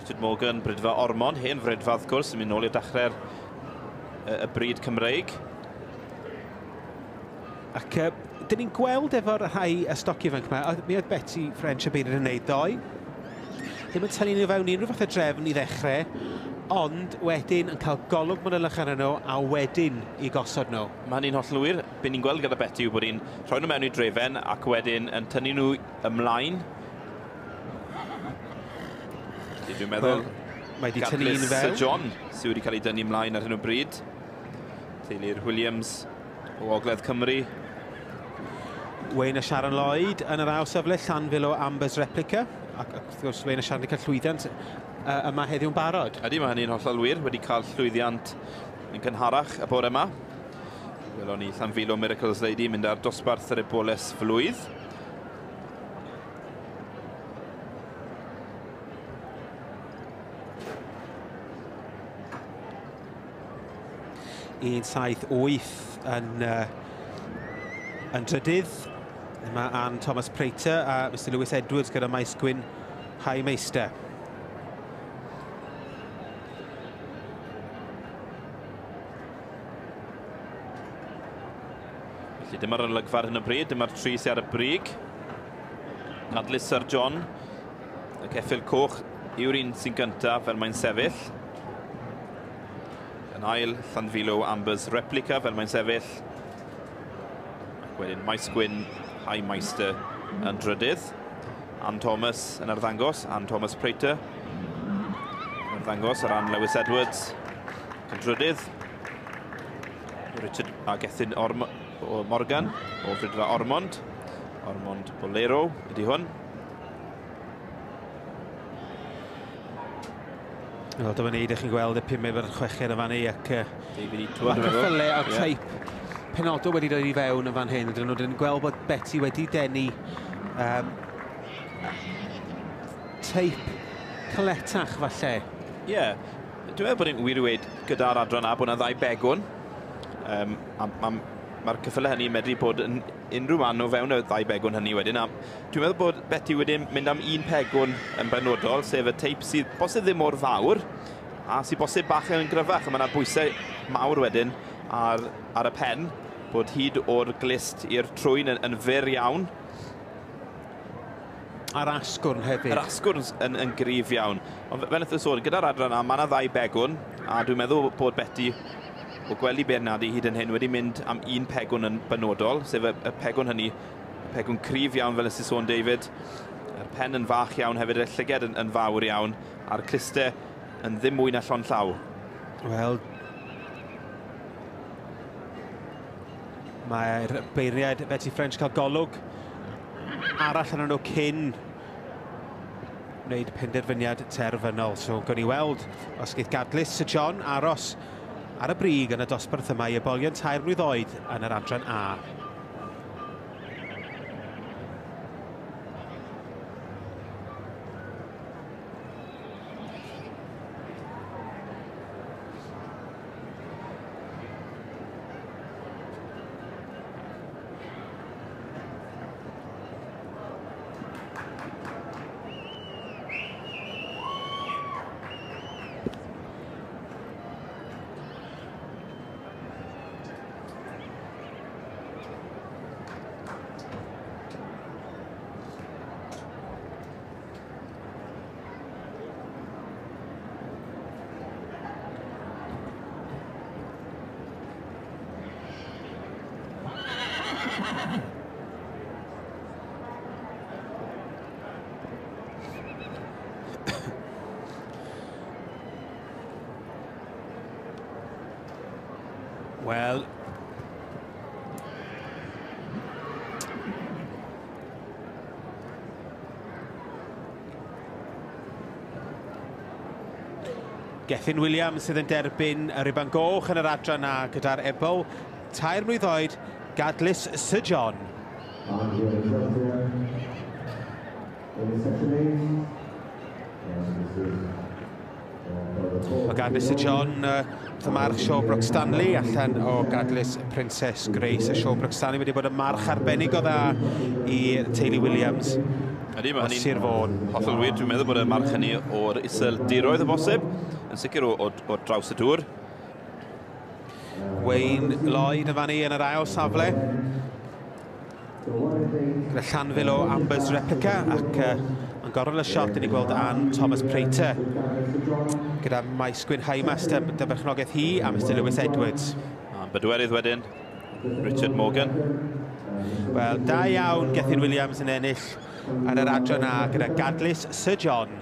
Richard Morgan, brydfa Ormond, hen frydfa wrth gwrs, yn mynd nôl i'r dechrau'r y bryd Cymreig. Ac dyn ni'n gweld efo'r rhai y stoc ifanc yma, mi oedd Betty French y beirdd yn gwneud ddoe. Ddim yn tynnu nhw fewn unrhyw fath o drefn i ddechrau, ond wedyn yn cael golwg manylach arnyn nhw a wedyn i gosod nhw. Mae hynny'n holl lwyr. Be ni'n gweld gyda Betty yw bod hi'n rhoi nhw mewn i drefen ac wedyn yn tynnu nhw ymlaen. Dwi'n meddwl mae wedi tynnu un fewn. Sir John sydd wedi cael ei dynnu ymlaen ar hyn o bryd. Teulu'r Williams o Ogledd Cymru. Wayne a Sharon Lloyd yn yr awsafle Llanfil o Amber's Replica. Ac wrth gwrs Wayne a Sharon wedi cael llwyddiant yma heddiw'n barod. Ydy, mae hynny'n hollol wir. Wedi cael llwyddiant yn cynharach y bore yma. Welon ni Llanfil o Miracles Lady mynd ar dosbarth yr Eboles flwydd. Un 7-8 yn drydydd. Yma Anne Thomas Prater a Mr Lewis Edwards gyda maes gwyn High Meister. Felly dyma'r olygfa hyn o bryd, dyma'r tri sydd ar y brig. Adlis Sir John, y ceffyl coch yw'r un sy'n gyntaf fel mae'n sefyll. Yn ail, Llanfilo Amber's Replica fel mae'n sefyll. Ac wedyn maes gwyn High Meister yn drydydd. Anne Thomas yn arddangos, Anne Thomas Prater yn arddangos ar Anne Lewis Edwards yn drydydd. Richard a Gethin o Morgan o frydfa Ormond. Ormond Bolero ydy hwn. Wel, dyma ni, ydych chi'n gweld y 5 efo'r 6 yn y fan ei ac David mae cyffylau o'r teip penodol wedi dod i fewn yn fan hyn. Dyn nhw'n gweld bod Betty wedi denu teip cyletach falle. Ie, dwi'n meddwl bod ni'n wir i weid gyda'r adran a bod yna 2 begwn. Mae'r cyffylau hynny medru bod yn unrhyw man o fewn y 2 begwn hynny wedyn. Dwi'n meddwl bod Betty wedi mynd am 1 pegwn yn benodol, sef y teip sydd bosib ddim mor fawr, a sydd bosib bach yn gryfach. Mae yna bwysau mawr wedyn ar y pen, bod hyd o'r glist i'r trwyn yn fyr iawn. A'r asgwrn hefyd. Yr asgwrn yn gryf iawn. Ond fel ydych sôn, gyda'r adran mae yna 2 begwn, a dwi'n meddwl bod Betty o gwely Bernardi hyd yn hyn wedi mynd am 1 pegwn yn benodol, sef y pegwn hynny, y pegwn cryf iawn fel ysdi sôn David. Yr pen yn fach iawn hefyd, y llyged yn fawr iawn, a'r clustau yn ddim mwy na llon llaw. Wel, mae'r beirniad Betty French cael golwg arall yn nhw cyn wneud penderfyniad terfynol. So, gawn ni weld os geith Gadlis Sir John aros ar y brig yn y dosbarth yma i ebolion 3 mlwydd oed yn yr adran A. Wel, Gethin Williams sydd yn derbyn y riban goch yn yr adran A gyda'r Ebol. 3 mlwydd oed, Gadlis Sir John. Mae Gadlis Sir John wrth y march Shawbrook Stanley allan o Gadlis Princess Grace. Y Shawbrook Stanley wedi bod yn march arbennig o dda i teulu Williams. Ydy, mae hynny'n Sir Fôn. hollol wir. Dwi'n meddwl bod y march hynny o'r iseldiroedd y bosib. Yn sicr o draws y dŵr. Wayne Lloyd yn fan i yn yr ail safle. Gyda Llanfil o Ambers replica ac yn gorol y shot yn ei gweld Ann Thomas Prater. Gyda maes Gwyn Haimas dy berchnogaeth hi a Mr Lewis Edwards. A'n bedwerydd wedyn, Richard Morgan. Wel, da iawn Gethin Williams yn ennill ar yr adran A gyda gadlys Sir John.